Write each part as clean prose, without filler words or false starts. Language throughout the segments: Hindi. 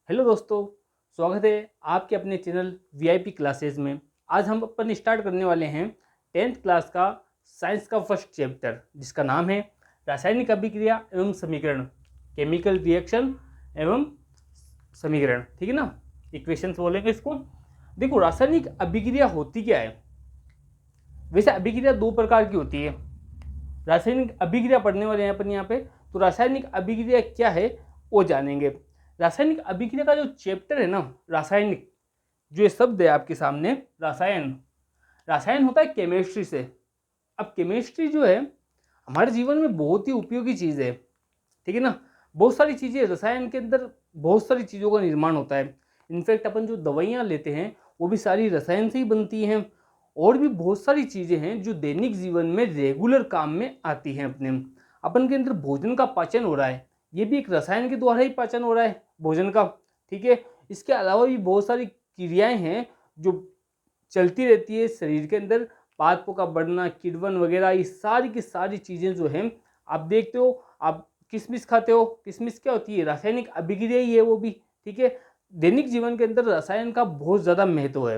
हेलो दोस्तों, स्वागत है आपके अपने चैनल वीआईपी क्लासेस में। आज हम अपन स्टार्ट करने वाले हैं 10th क्लास का साइंस का फर्स्ट चैप्टर, जिसका नाम है रासायनिक अभिक्रिया एवं समीकरण, केमिकल रिएक्शन एवं समीकरण। ठीक है ना, इक्वेशंस बोलेंगे इसको। देखो, रासायनिक अभिक्रिया होती क्या है। वैसे अभिक्रिया दो प्रकार की होती है। रासायनिक अभिक्रिया पढ़ने वाले हैं अपन यहाँ पे, तो रासायनिक अभिक्रिया क्या है वो जानेंगे। रासायनिक अभिक्रिया का जो चैप्टर है ना, रासायनिक, जो ये शब्द है आपके सामने, रसायन, रसायन होता है केमिस्ट्री से। अब केमिस्ट्री जो है हमारे जीवन में बहुत ही उपयोगी चीज़ है। ठीक है ना, बहुत सारी चीज़ें रसायन के अंदर, बहुत सारी चीज़ों का निर्माण होता है। इनफैक्ट अपन जो दवाइयाँ लेते हैं वो भी सारी रसायन से ही बनती हैं। और भी बहुत सारी चीज़ें हैं जो दैनिक जीवन में रेगुलर काम में आती हैं। अपने अपन के अंदर भोजन का पाचन हो रहा है, ये भी एक रसायन के द्वारा ही पाचन हो रहा है भोजन का। ठीक है, इसके अलावा भी बहुत सारी क्रियाएं हैं जो चलती रहती है शरीर के अंदर। पादपों का बढ़ना, किण्वन वगैरह, ये सारी की सारी चीज़ें जो हैं आप देखते हो। आप किशमिश खाते हो, किशमिश क्या होती है, रासायनिक अभिक्रिया ही है वो भी। ठीक है, दैनिक जीवन के अंदर रसायन का बहुत ज़्यादा महत्व है।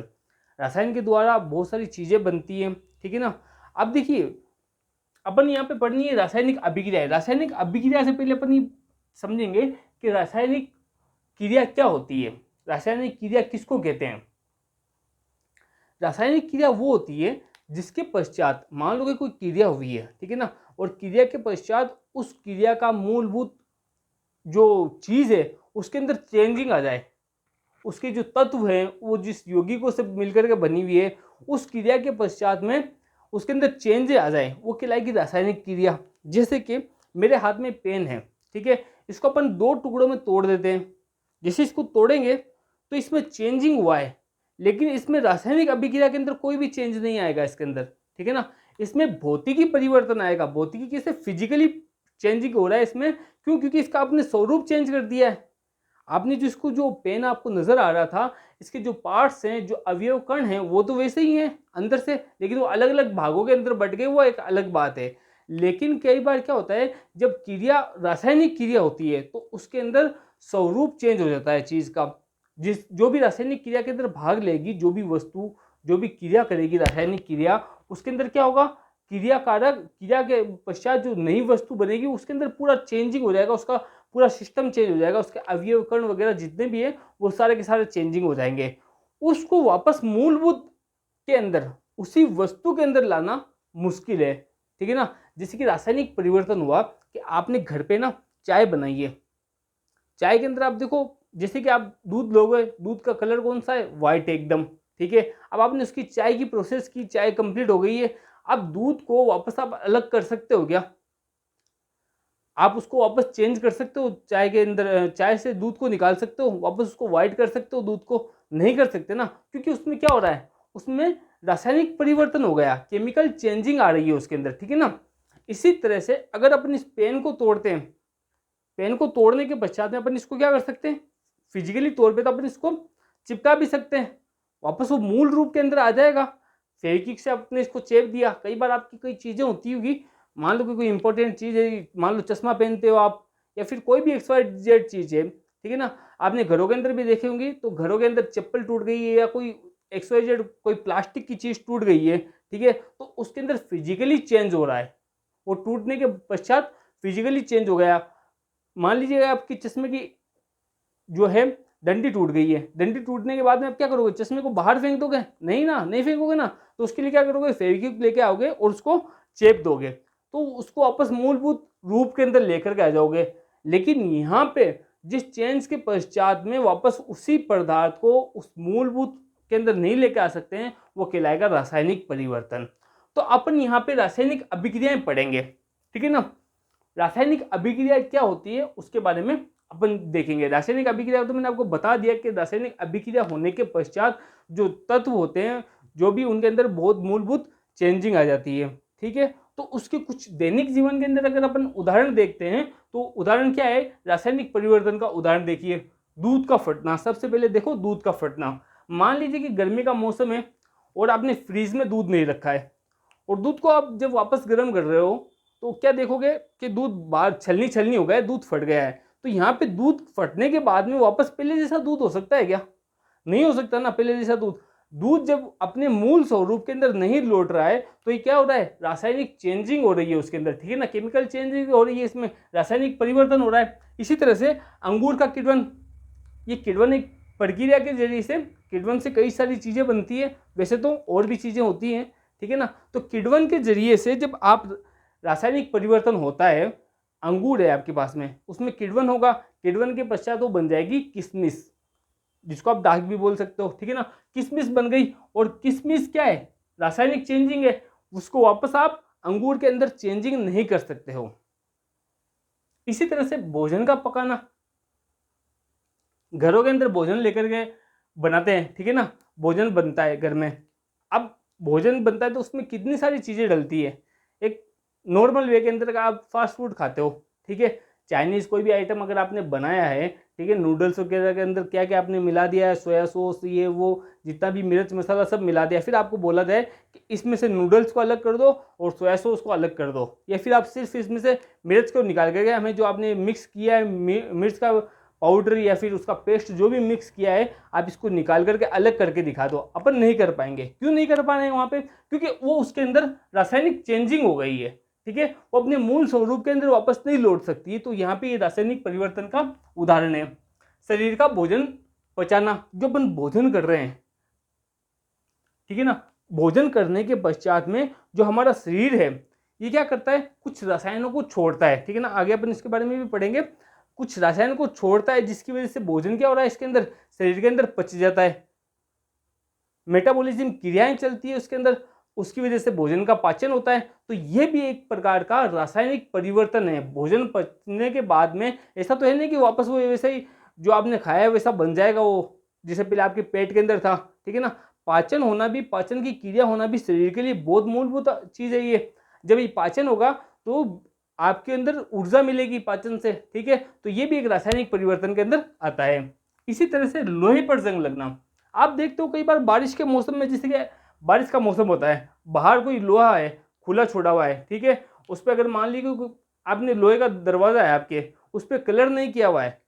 रसायन के द्वारा बहुत सारी चीज़ें बनती हैं। ठीक है ना, अब देखिए अपन यहाँ पे पढ़नी है रासायनिक अभिक्रिया। रासायनिक अभिक्रिया से पहले अपन ये समझेंगे कि रासायनिक क्रिया क्या होती है, रासायनिक क्रिया किसको कहते हैं। रासायनिक क्रिया वो होती है जिसके पश्चात, मान लो कि कोई क्रिया हुई है, ठीक है ना, और क्रिया के पश्चात उस क्रिया का मूलभूत जो चीज़ है उसके अंदर चेंजिंग आ जाए। उसके जो तत्व हैं वो जिस यौगिकों से मिलकर के बनी हुई है, उस क्रिया के पश्चात में उसके अंदर चेंज आ जाए, वो कहलाएगी रासायनिक क्रिया। जैसे कि मेरे हाथ में पेन है, ठीक है, इसको अपन दो टुकड़ों में तोड़ देते हैं। जैसे इसको तोड़ेंगे तो इसमें चेंजिंग हुआ है, लेकिन इसमें रासायनिक अभिक्रिया के अंदर कोई भी चेंज नहीं आएगा इसके अंदर। ठीक है ना, इसमें भौतिकी परिवर्तन आएगा। भौतिकी कैसे, फिजिकली चेंजिंग हो रहा है इसमें। क्यों? क्योंकि इसका आपने स्वरूप चेंज कर दिया है। आपने जिसको, जो पेन आपको नजर आ रहा था, इसके जो पार्ट्स हैं, जो अवयव कण हैं, वो तो वैसे ही हैं अंदर से, लेकिन वो अलग अलग भागों के अंदर बट गए, वो एक अलग बात है। लेकिन कई बार क्या होता है, जब क्रिया, रासायनिक क्रिया होती है, तो उसके अंदर स्वरूप चेंज हो जाता है चीज का। जो भी रासायनिक क्रिया के अंदर भाग लेगी, जो भी वस्तु, जो भी क्रिया करेगी रासायनिक क्रिया, उसके अंदर क्या होगा, क्रिया कारक, क्रिया के पश्चात जो नई वस्तु बनेगी उसके अंदर पूरा चेंजिंग हो जाएगा, उसका पूरा सिस्टम चेंज हो जाएगा। उसके अवयव कण वगैरह जितने भी है वो सारे के सारे चेंजिंग हो जाएंगे। उसको वापस मूलभूत के अंदर, उसी वस्तु के अंदर लाना मुश्किल है। ठीक है ना, जैसे कि रासायनिक परिवर्तन हुआ कि आपने घर पे ना चाय बनाई है। चाय के अंदर आप देखो, जैसे कि आप दूध लोगे, दूध का कलर कौन सा है, व्हाइट एकदम। ठीक है, अब आपने उसकी चाय की प्रोसेस की, चाय कंप्लीट हो गई है। अब दूध को वापस आप अलग कर सकते हो क्या? आप उसको वापस चेंज कर सकते हो चाय के अंदर, चाय से दूध को निकाल सकते हो, वापस उसको व्हाइट कर सकते हो दूध को? नहीं कर सकते ना, क्योंकि उसमें क्या हो रहा है, उसमें रासायनिक परिवर्तन हो गया, केमिकल चेंजिंग आ रही है उसके अंदर। ठीक है ना, इसी तरह से अगर अपन इस पेन को तोड़ते हैं, पेन को तोड़ने के पश्चात में अपन इसको क्या कर सकते हैं, फिजिकली तौर पे तो अपन इसको चिपका भी सकते हैं, वापस वो मूल रूप के अंदर आ जाएगा। फेविक्विक से आपने इसको चेप दिया। कई बार आपकी कई चीज़ें होती होगी, मान लो कि कोई इंपॉर्टेंट चीज़ है, मान लो चश्मा पहनते हो आप, या फिर कोई भी XYZ चीज़ है, ठीक है ना, आपने घरों के अंदर भी देखी होंगी, तो घरों के अंदर चप्पल टूट गई है या कोई XYZ कोई प्लास्टिक की चीज़ टूट गई है, ठीक है, तो उसके अंदर फिजिकली चेंज हो रहा है। वो टूटने के पश्चात फिजिकली चेंज हो गया। मान लीजिए आपकी चश्मे की जो है डंडी टूट गई है, डंडी टूटने के बाद में आप क्या करोगे, चश्मे को बाहर फेंक दोगे? नहीं ना, नहीं फेंकोगे ना, तो उसके लिए क्या करोगे, फेविक्विक लेके आओगे और उसको चेप दोगे, तो उसको वापस मूलभूत रूप के अंदर लेकर के आ जाओगे। लेकिन यहाँ पे जिस चेंज के पश्चात में वापस उसी पदार्थ को उस मूलभूत के अंदर नहीं लेकर आ सकते हैं, वो कहलाएगा रासायनिक परिवर्तन। तो अपन यहाँ पे रासायनिक अभिक्रियाएं पढ़ेंगे। ठीक है ना, रासायनिक अभिक्रिया क्या होती है उसके बारे में अपन देखेंगे। रासायनिक अभिक्रिया तो मैंने आपको बता दिया कि रासायनिक अभिक्रिया होने के पश्चात जो तत्व होते हैं, जो भी उनके अंदर बहुत मूलभूत चेंजिंग आ जाती है। ठीक है, तो उसके कुछ दैनिक जीवन के अंदर अगर अपन उदाहरण देखते हैं, तो उदाहरण क्या है, रासायनिक परिवर्तन का उदाहरण देखिए। दूध का फटना, सबसे पहले देखो दूध का फटना। मान लीजिए कि गर्मी का मौसम है और आपने फ्रीज में दूध नहीं रखा है, और दूध को आप जब वापस गर्म कर रहे हो, तो क्या देखोगे कि दूध बाहर छलनी छलनी हो गया है, दूध फट गया है। तो यहाँ पे दूध फटने के बाद में वापस पहले जैसा दूध हो सकता है क्या? नहीं हो सकता ना पहले जैसा दूध। दूध जब अपने मूल स्वरूप के अंदर नहीं लौट रहा है तो ये क्या हो रहा है, रासायनिक चेंजिंग हो रही है उसके अंदर, ठीक है ना, केमिकल चेंजिंग हो रही है, इसमें रासायनिक परिवर्तन हो रहा है। इसी तरह से अंगूर का किण्वन, ये किण्वन एक प्रक्रिया के जरिए से, किण्वन से कई सारी चीज़ें बनती है, वैसे तो और भी चीज़ें होती हैं, ठीक है ना। तो किण्वन के जरिए से जब आप रासायनिक परिवर्तन होता है, अंगूर है आपके पास में, उसमें किण्वन होगा, किण्वन के पश्चात वो बन जाएगी किशमिश, जिसको आप दाग भी बोल सकते हो, ठीक है ना। किशमिश बन गई, और किशमिश क्या है, रासायनिक चेंजिंग है, उसको वापस आप अंगूर के अंदर चेंजिंग नहीं कर सकते हो। इसी तरह से भोजन का पकाना, घरों के अंदर भोजन लेकर के बनाते हैं, ठीक है ना, भोजन बनता है घर में। अब भोजन बनता है तो उसमें कितनी सारी चीज़ें डलती है। एक नॉर्मल वे के अंदर का आप फास्ट फूड खाते हो, ठीक है, चाइनीज़ कोई भी आइटम अगर आपने बनाया है, ठीक है, नूडल्स वगैरह के अंदर क्या क्या आपने मिला दिया है, सोया सॉस, ये वो जितना भी मिर्च मसाला सब मिला दिया, फिर आपको बोला जाए कि इसमें से नूडल्स को अलग कर दो और सोया सॉस को अलग कर दो, या फिर आप सिर्फ इसमें से मिर्च को निकाल करके हमें जो आपने मिक्स किया है मिर्च का पाउडर या फिर उसका पेस्ट जो भी मिक्स किया है, आप इसको निकाल करके अलग करके दिखा दो। अपन नहीं कर पाएंगे। क्यों नहीं कर पा रहे हैं वहाँ पे? क्योंकि वो उसके अंदर रासायनिक चेंजिंग हो गई है, ठीक है, वो अपने मूल स्वरूप के अंदर वापस नहीं लौट सकती है। तो यहाँ पे ये रासायनिक परिवर्तन का उदाहरण है। शरीर का भोजन पचाना, जो अपन भोजन कर रहे हैं, ठीक है ना, भोजन करने के पश्चात में जो हमारा शरीर है ये क्या करता है, कुछ रसायनों को छोड़ता है, ठीक है ना, आगे अपन इसके बारे में भी पढ़ेंगे। कुछ रसायन को छोड़ता है जिसकी वजह से भोजन क्या हो रहा है, इसके अंदर शरीर के अंदर पच जाता है, मेटाबॉलिज्म क्रियाएं चलती है उसके अंदर, उसकी वजह से भोजन का पाचन होता है। तो ये भी एक प्रकार का रासायनिक परिवर्तन है। भोजन पचने के बाद में ऐसा तो है नहीं कि वापस वो वैसे ही जो आपने खाया है वैसा बन जाएगा, वो जैसे पहले आपके पेट के अंदर था, ठीक है ना। पाचन होना भी, पाचन की क्रिया होना भी शरीर के लिए बहुत मूलभूत चीज़ है ये। जब ये पाचन होगा तो आपके अंदर ऊर्जा मिलेगी पाचन से, ठीक है। तो ये भी एक रासायनिक परिवर्तन के अंदर आता है। इसी तरह से लोहे पर जंग लगना, आप देखते हो कई बार बारिश के मौसम में, जैसे कि बारिश का मौसम होता है, बाहर कोई लोहा है खुला छोड़ा हुआ है, ठीक है, उस पर अगर मान लीजिए आपने लोहे का दरवाजा है आपके, उस पर कलर नहीं किया हुआ है,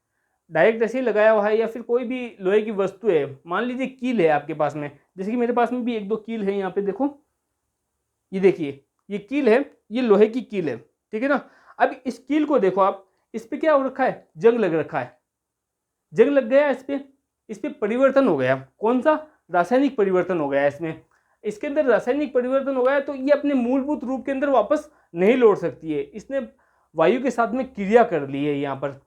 डायरेक्ट ऐसे ही लगाया हुआ है, या फिर कोई भी लोहे की वस्तु है, मान लीजिए कील है आपके पास में, जैसे कि मेरे पास में भी एक दो कील है यहाँ पे देखो, ये देखिए ये कील है, ये लोहे की कील है, ठीक है ना। अब इस कील को देखो आप, इस पे क्या हो रखा है, जंग लग रखा है, जंग लग गया इस पे परिवर्तन हो गया। कौन सा? रासायनिक परिवर्तन हो गया इसमें, इसके अंदर रासायनिक परिवर्तन हो गया, तो ये अपने मूलभूत रूप के अंदर वापस नहीं लौट सकती है, इसने वायु के साथ में क्रिया कर ली है यहाँ पर।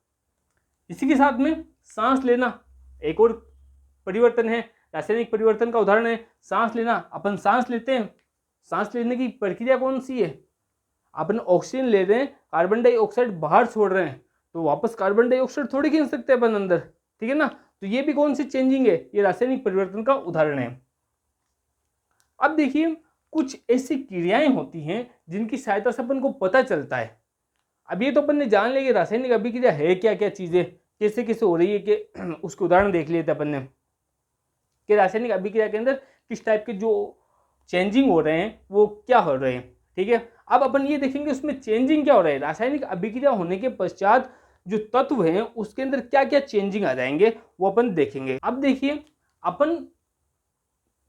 इसी के साथ में सांस लेना एक और परिवर्तन है, रासायनिक परिवर्तन का उदाहरण है सांस लेना। अपन सांस लेते हैं, सांस लेने की प्रक्रिया कौन सी है, अपन ऑक्सीजन ले रहे हैं, कार्बन डाइऑक्साइड बाहर छोड़ रहे हैं, तो वापस कार्बन डाइऑक्साइड थोड़ी खींच सकते हैं अपन अंदर, ठीक है ना। तो ये भी कौन सी चेंजिंग है, ये रासायनिक परिवर्तन का उदाहरण है। अब देखिए कुछ ऐसी क्रियाएं होती हैं जिनकी सहायता से अपन को पता चलता है। अब ये तो अपन ने जान लिया कि रासायनिक अभिक्रिया है क्या क्या चीजें, कैसे कैसे हो रही है, कि उसके उदाहरण देख लिए थे अपन ने कि रासायनिक अभिक्रिया के अंदर किस टाइप के जो चेंजिंग हो रहे हैं वो क्या हो रहे हैं, ठीक है। अब अपन ये देखेंगे उसमें चेंजिंग क्या हो रहा है, रासायनिक अभिक्रिया होने के पश्चात जो तत्व हैं उसके अंदर क्या क्या चेंजिंग आ जाएंगे वो अपन देखेंगे। अब देखिए अपन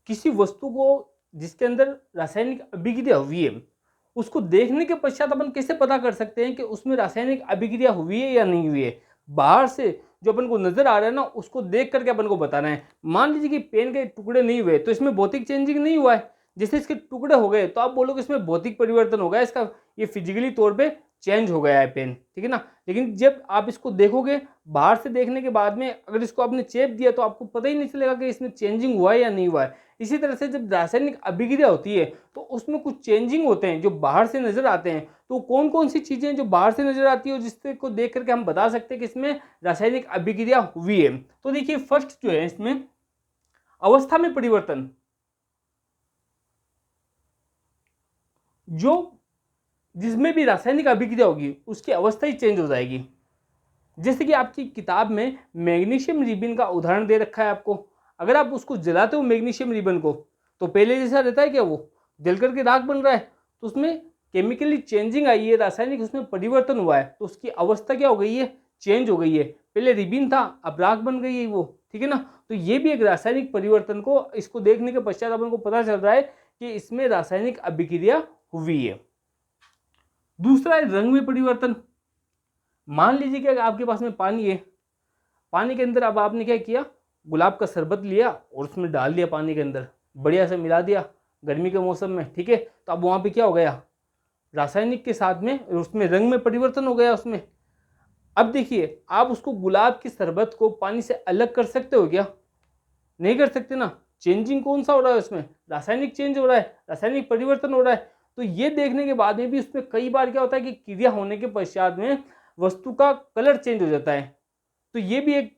किसी वस्तु को जिसके अंदर रासायनिक अभिक्रिया हुई है उसको देखने के पश्चात अपन कैसे पता कर सकते हैं कि उसमें रासायनिक अभिक्रिया हुई है या नहीं हुई है। बाहर से जो अपन को नजर आ रहा है ना उसको देख करके अपन को बताना है। मान लीजिए कि पेन के टुकड़े नहीं हुए तो इसमें भौतिक चेंजिंग नहीं हुआ है, जैसे इसके टुकड़े हो गए तो आप बोलोगे इसमें भौतिक परिवर्तन हो गया, इसका ये फिजिकली तौर पे चेंज हो गया है पेन, ठीक है ना। लेकिन जब आप इसको देखोगे बाहर से देखने के बाद में अगर इसको आपने चेप दिया तो आपको पता ही नहीं चलेगा कि इसमें चेंजिंग हुआ है या नहीं हुआ है। इसी तरह से जब रासायनिक अभिक्रिया होती है तो उसमें कुछ चेंजिंग होते हैं जो बाहर से नजर आते हैं। तो कौन कौन सी चीजें जो बाहर से नजर आती है जिससे को देख करके हम बता सकते हैं कि इसमें रासायनिक अभिक्रिया हुई है। तो देखिए फर्स्ट जो है इसमें अवस्था में परिवर्तन, जो जिसमें भी रासायनिक अभिक्रिया होगी उसकी अवस्था ही चेंज हो जाएगी। जैसे कि आपकी किताब में मैग्नीशियम रिबन का उदाहरण दे रखा है आपको, अगर आप उसको जलाते हो मैग्नीशियम रिबन को तो पहले जैसा रहता है क्या, वो जल करके राख बन रहा है, तो उसमें केमिकली चेंजिंग आई है, रासायनिक उसमें परिवर्तन हुआ है, तो उसकी अवस्था क्या हो गई है, चेंज हो गई है, पहले रिबिन था अब राख बन गई है वो, ठीक है ना। तो ये भी एक रासायनिक परिवर्तन को, इसको देखने के पश्चात अपन को पता चल रहा है कि इसमें रासायनिक अभिक्रिया हुई है। दूसरा है रंग में परिवर्तन। मान लीजिए कि आपके पास में पानी है, पानी के अंदर अब आपने क्या किया, गुलाब का शरबत लिया और उसमें डाल दिया पानी के अंदर, बढ़िया से मिला दिया गर्मी के मौसम में, ठीक है। तो अब वहाँ पे क्या हो गया, रासायनिक के साथ में उसमें रंग में परिवर्तन हो गया उसमें। अब देखिए आप उसको गुलाब की शरबत को पानी से अलग कर सकते हो क्या, नहीं कर सकते ना। चेंजिंग कौन सा हो रहा है उसमें, रासायनिक चेंज हो रहा है, रासायनिक परिवर्तन हो रहा है। तो ये देखने के बाद में भी उसमें कई बार क्या होता है कि क्रिया होने के पश्चात में वस्तु का कलर चेंज हो जाता है। तो ये भी एक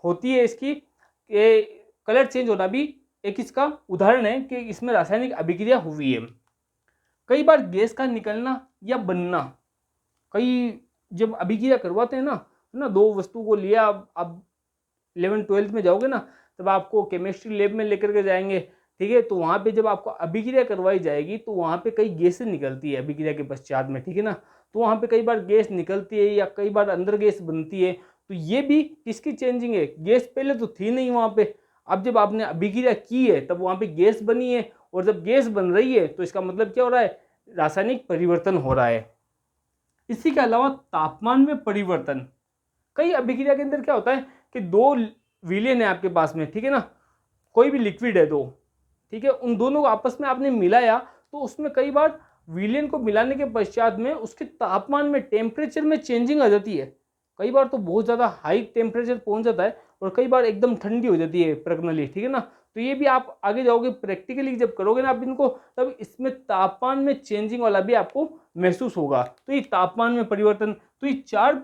होती है इसकी कलर चेंज होना भी एक इसका उदाहरण है कि इसमें रासायनिक अभिक्रिया हुई है। कई बार गैस का निकलना या बनना, कई जब अभिक्रिया करवाते हैं ना, तो ना दो वस्तु को लिया, अब 11th-12th में जाओगे ना तब आपको केमिस्ट्री लैब में लेकर के जाएंगे, ठीक है। तो वहाँ पे जब आपको अभिक्रिया करवाई जाएगी तो वहाँ पे कई गैसें निकलती है अभिक्रिया के पश्चात में, ठीक है ना। तो वहाँ पे कई बार गैस निकलती है या कई बार अंदर गैस बनती है। तो ये भी किसकी चेंजिंग है, गैस पहले तो थी नहीं वहाँ पे, अब जब आपने अभिक्रिया की है तब वहाँ पे गैस बनी है, और जब गैस बन रही है तो इसका मतलब क्या हो रहा है, रासायनिक परिवर्तन हो रहा है। इसी के अलावा तापमान में परिवर्तन। कई अभिक्रिया के अंदर क्या होता है कि दो विलेन है आपके पास में, ठीक है ना, कोई भी लिक्विड है दो, ठीक है, उन दोनों को आपस में आपने मिलाया तो उसमें कई बार विलेन को मिलाने के पश्चात में उसके तापमान में, टेम्परेचर में चेंजिंग आ जाती है। कई बार तो बहुत ज़्यादा हाई टेम्परेचर पहुंच जाता है और कई बार एकदम ठंडी हो जाती है प्रज्ञाली, ठीक है ना। तो ये भी आप आगे जाओगे प्रैक्टिकली जब करोगे ना आप इनको, तब इसमें तापमान में चेंजिंग वाला भी आपको महसूस होगा। तो ये तापमान में परिवर्तन, तो ये चार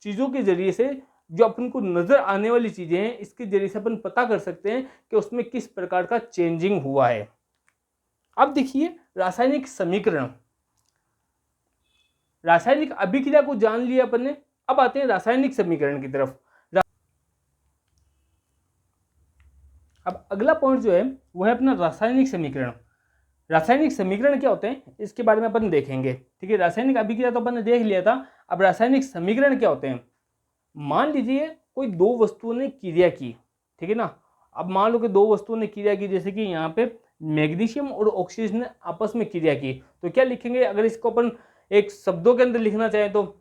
चीज़ों के जरिए से जो अपन को नजर आने वाली चीजें हैं, इसके जरिए से अपन पता कर सकते हैं कि उसमें किस प्रकार का चेंजिंग हुआ है। अब देखिए रासायनिक समीकरण, रासायनिक अभिक्रिया को जान लिया अपन ने, अब आते हैं रासायनिक समीकरण की तरफ। अब अगला पॉइंट जो है वो है अपना रासायनिक समीकरण। रासायनिक समीकरण क्या होते हैं इसके बारे में अपन देखेंगे, ठीक है। रासायनिक अभिक्रिया तो अपन ने देख लिया था, अब रासायनिक समीकरण क्या होते हैं। मान लीजिए कोई दो वस्तुओं ने क्रिया की, ठीक है ना। अब मान लो कि दो वस्तुओं ने क्रिया की, जैसे कि यहाँ पे मैग्नीशियम और ऑक्सीजन ने आपस में क्रिया की, तो क्या लिखेंगे, अगर इसको अपन एक शब्दों के अंदर लिखना चाहें तो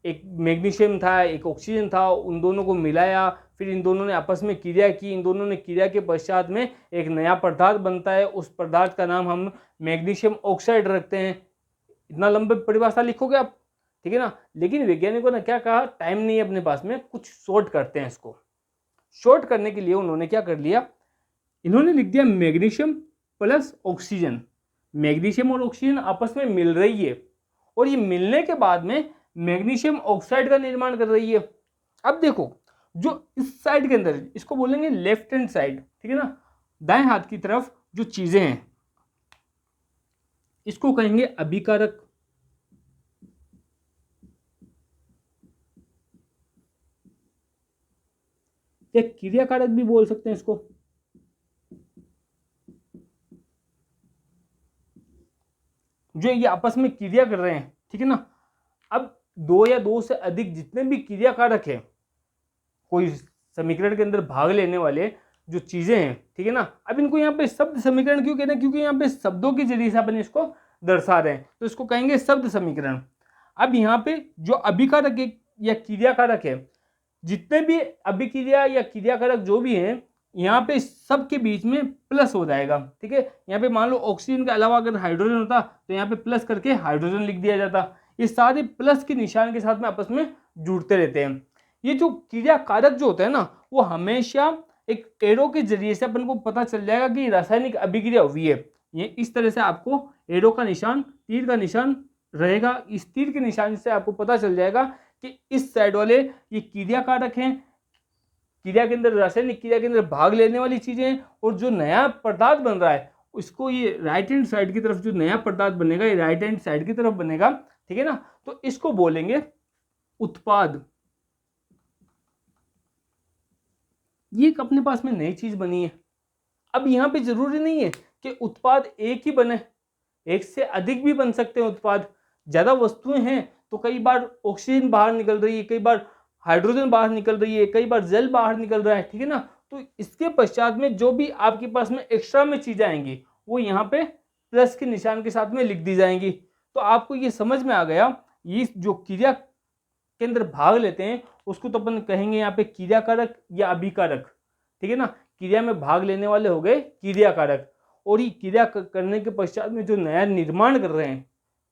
एक मैग्नीशियम था एक ऑक्सीजन था, उन दोनों को मिलाया, फिर इन दोनों ने आपस में क्रिया की, इन दोनों ने क्रिया के पश्चात में एक नया पदार्थ बनता है, उस पदार्थ का नाम हम मैग्नीशियम ऑक्साइड रखते हैं। इतना लंबे परिभाषा लिखोगे आप, ठीक है ना। लेकिन वैज्ञानिकों ने क्या कहा, टाइम नहीं है अपने पास में, कुछ शॉर्ट करते हैं इसको। शॉर्ट करने के लिए उन्होंने क्या कर लिया, इन्होंने लिख दिया मैग्नीशियम प्लस ऑक्सीजन। मैग्नीशियम और ऑक्सीजन आपस में मिल रही है और ये मिलने के बाद में मैग्नीशियम ऑक्साइड का निर्माण कर रही है। अब देखो जो इस साइड के अंदर, इसको बोलेंगे लेफ्ट हैंड साइड, ठीक है ना, दाएं हाथ की तरफ जो चीजें हैं इसको कहेंगे अभिकारक, या क्रियाकारक भी बोल सकते हैं इसको। जो ये आपस में क्रिया कर रहे हैं, ठीक है ना। अब दो या दो से अधिक जितने भी क्रियाकारक है, कोई समीकरण के अंदर भाग लेने वाले जो चीजें हैं, ठीक है ना। अब इनको यहाँ पे शब्द समीकरण क्यों कहते हैं, क्योंकि यहाँ पे शब्दों के जरिए से अपन इसको दर्शा रहे हैं, तो इसको कहेंगे शब्द समीकरण। अब यहाँ पे जो अभिकारक या क्रियाकारक है, जितने भी अभिक्रिया या क्रियाकारक जो भी हैं, यहाँ पे सब के बीच में प्लस हो जाएगा, ठीक है। यहाँ पे मान लो ऑक्सीजन के अलावा अगर हाइड्रोजन होता तो यहाँ पे प्लस करके हाइड्रोजन लिख दिया जाता। ये सारे प्लस के निशान के साथ में आपस में जुड़ते रहते हैं। ये जो क्रियाकारक जो होता है ना, वो हमेशा एक एरो के जरिए से अपन को पता चल जाएगा कि रासायनिक अभिक्रिया हुई है। ये इस तरह से आपको एरो का निशान, तीर का निशान रहेगा, इस तीर के निशान से आपको पता चल जाएगा कि इस साइड वाले ये क्रियाकारक हैं, क्रिया के अंदर, रासायनिक क्रिया के अंदर भाग लेने वाली चीजें हैं, और जो नया पदार्थ बन रहा है उसको, ये राइट हैंड साइड की तरफ जो नया पदार्थ बनेगा ये राइट हैंड साइड की तरफ बनेगा, ठीक है ना। तो इसको बोलेंगे उत्पाद। ये अपने पास में नई चीज बनी है। अब यहाँ पे जरूरी नहीं है कि उत्पाद एक ही बने, एक से अधिक भी बन सकते हैं उत्पाद। ज्यादा वस्तुएं हैं तो कई बार ऑक्सीजन बाहर निकल रही है, कई बार हाइड्रोजन बाहर निकल रही है, कई बार जल बाहर निकल रहा है, ठीक है ना। तो इसके पश्चात में जो भी आपके पास में एक्स्ट्रा में चीजें आएंगी वो यहाँ पे प्लस के निशान के साथ में लिख दी जाएंगी। तो आपको ये समझ में आ गया, ये जो क्रिया के अंदर भाग लेते हैं उसको तो अपन कहेंगे यहाँ पे क्रियाकारक या अभिकारक, ठीक है ना। क्रिया में भाग लेने वाले हो गए क्रियाकारक, और ये क्रिया करने के पश्चात में जो नया निर्माण कर रहे हैं,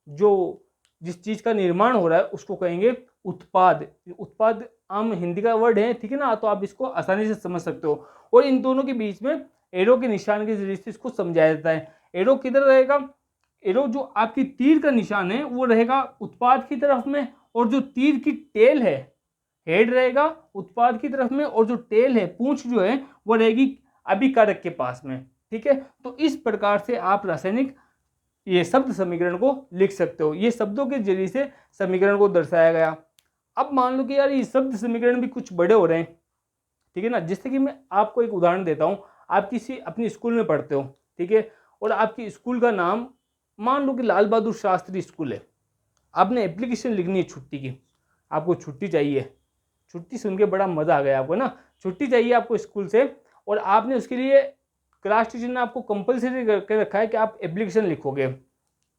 जो जिस चीज का निर्माण हो रहा है उसको कहेंगे उत्पाद। उत्पाद आम हिंदी का वर्ड है, ठीक है ना, तो आप इसको आसानी से समझ सकते हो। और इन दोनों के बीच में एरो के निशान के जरिए से इसको समझाया जाता है। एरो किधर रहेगा, एरो जो आपकी तीर का निशान है वो रहेगा उत्पाद की तरफ में, और जो तीर की टेल है, हेड रहेगा उत्पाद की तरफ में, और जो टेल है, पूंछ जो है वो रहेगी अभिकारक के पास में, ठीक है। तो इस प्रकार से आप रासायनिक ये शब्द समीकरण को लिख सकते हो। ये शब्दों के जरिए से समीकरण को दर्शाया गया। अब मान लो कि यार ये शब्द समीकरण भी कुछ बड़े हो रहे हैं, ठीक है ना। जैसे कि मैं आपको एक उदाहरण देता हूँ, आप किसी अपनी स्कूल में पढ़ते हो, ठीक है, और आपकी स्कूल का नाम मान लो कि लाल बहादुर शास्त्री स्कूल है। आपने एप्लीकेशन लिखनी है छुट्टी की, आपको छुट्टी चाहिए। छुट्टी सुन के बड़ा मजा आ गया आपको ना, छुट्टी चाहिए आपको स्कूल से, और आपने उसके लिए क्लास टीचर ने आपको कंपलसरी करके रखा है कि आप एप्लीकेशन लिखोगे।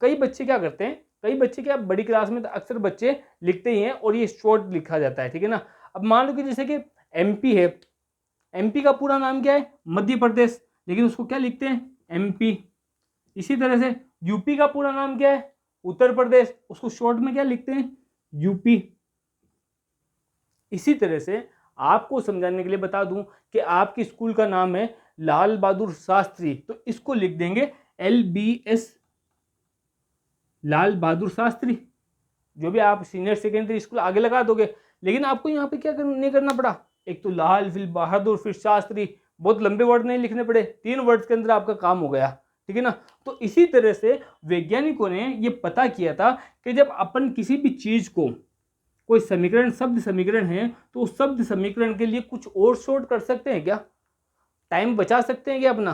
कई बच्चे क्या करते हैं, कई बच्चे क्या, बड़ी क्लास में तो अक्सर बच्चे लिखते ही हैं और ये शॉर्ट लिखा जाता है, ठीक है ना। अब मान लो कि जैसे कि एमपी है, एमपी का पूरा नाम क्या है, मध्य प्रदेश, लेकिन उसको क्या लिखते हैं, एमपी। इसी तरह से यूपी का पूरा नाम क्या है, उत्तर प्रदेश, उसको शॉर्ट में क्या लिखते हैं, यूपी। इसी तरह से आपको समझाने के लिए बता दूं कि आपकी स्कूल का नाम है लाल बहादुर शास्त्री, तो इसको लिख देंगे LBS, लाल बहादुर शास्त्री। जो भी आप सीनियर सेकेंडरी स्कूल आगे लगा दोगे, लेकिन आपको यहाँ पे क्या नहीं करना पड़ा, एक तो लाल, फिर बहादुर, फिर शास्त्री, बहुत लंबे वर्ड नहीं लिखने पड़े, 3 वर्ड्स के अंदर आपका काम हो गया, ठीक है ना। तो इसी तरह से वैज्ञानिकों ने ये पता किया था कि जब अपन किसी भी चीज को, कोई समीकरण, शब्द समीकरण है, तो उस शब्द समीकरण के लिए कुछ और शॉर्ट कर सकते हैं क्या, टाइम बचा सकते हैं क्या अपना।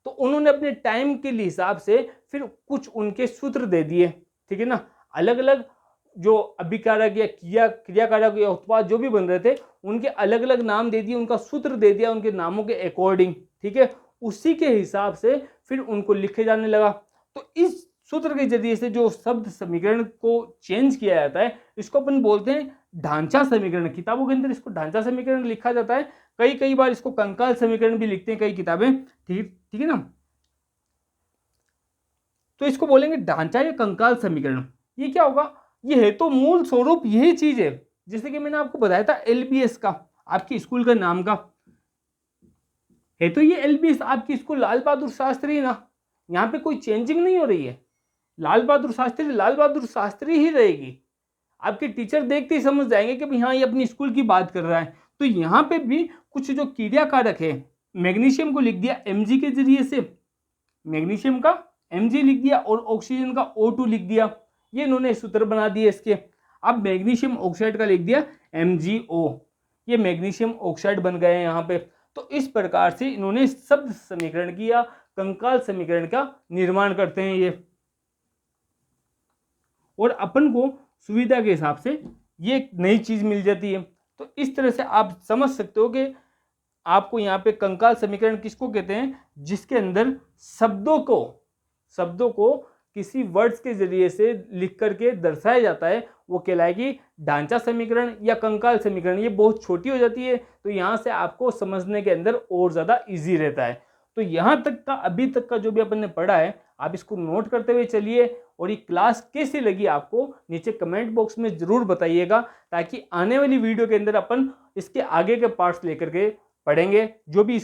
तो उन्होंने अपने टाइम के हिसाब से फिर कुछ उनके सूत्र दे दिए, ठीक है ना। अलग अलग जो अभिकारक या क्रियाकारक या उत्पाद जो भी बन रहे थे उनके अलग अलग नाम दे दिए, उनका सूत्र दे दिया उनके नामों के अकॉर्डिंग, ठीक है। उसी के हिसाब से फिर उनको लिखे जाने लगा। तो इस सूत्र के जरिए से जो शब्द समीकरण को चेंज किया जाता है, इसको अपन बोलते हैं ढांचा समीकरण। किताबों के अंदर इसको ढांचा समीकरण लिखा जाता है, कई बार इसको कंकाल समीकरण भी लिखते हैं कई किताबें, ठीक है ना। तो इसको बोलेंगे ढांचा या कंकाल समीकरण। ये क्या होगा, ये है तो मूल स्वरूप यही चीज है, जैसे कि मैंने आपको बताया था LBS का, आपकी स्कूल का नाम का है, तो ये LBS आपकी स्कूल लाल बहादुर शास्त्री ना, यहाँ पे कोई चेंजिंग नहीं हो रही है। लाल बहादुर शास्त्री ही रहेगी। आपके टीचर देखते ही समझ जाएंगे कि भाई हाँ ये अपनी स्कूल की बात कर रहा है। तो यहाँ पे भी कुछ जो क्रियाकारक है, मैग्नीशियम को लिख दिया Mg के जरिए से, मैग्नीशियम का Mg लिख दिया और ऑक्सीजन का O2 लिख दिया, ये इन्होंने सूत्र बना दिए इसके। अब मैग्नीशियम ऑक्साइड का लिख दिया MgO, ये मैग्नीशियम ऑक्साइड बन गए हैं यहाँ पे। तो इस प्रकार से इन्होंने शब्द समीकरण किया, कंकाल समीकरण का निर्माण करते हैं ये, और अपन को सुविधा के हिसाब से ये एक नई चीज मिल जाती है। तो इस तरह से आप समझ सकते हो कि आपको यहाँ पे कंकाल समीकरण किसको कहते हैं, जिसके अंदर शब्दों को किसी वर्ड्स के जरिए से लिख करके दर्शाया जाता है, वो कहलाएगी ढांचा समीकरण या कंकाल समीकरण। ये बहुत छोटी हो जाती है, तो यहाँ से आपको समझने के अंदर और ज़्यादा इजी रहता है। तो यहाँ तक का, अभी तक का जो भी अपन ने पढ़ा है, आप इसको नोट करते हुए चलिए, और ये क्लास कैसी लगी आपको नीचे कमेंट बॉक्स में ज़रूर बताइएगा, ताकि आने वाली वीडियो के अंदर अपन इसके आगे के पार्ट्स लेकर के पढ़ेंगे। जो भी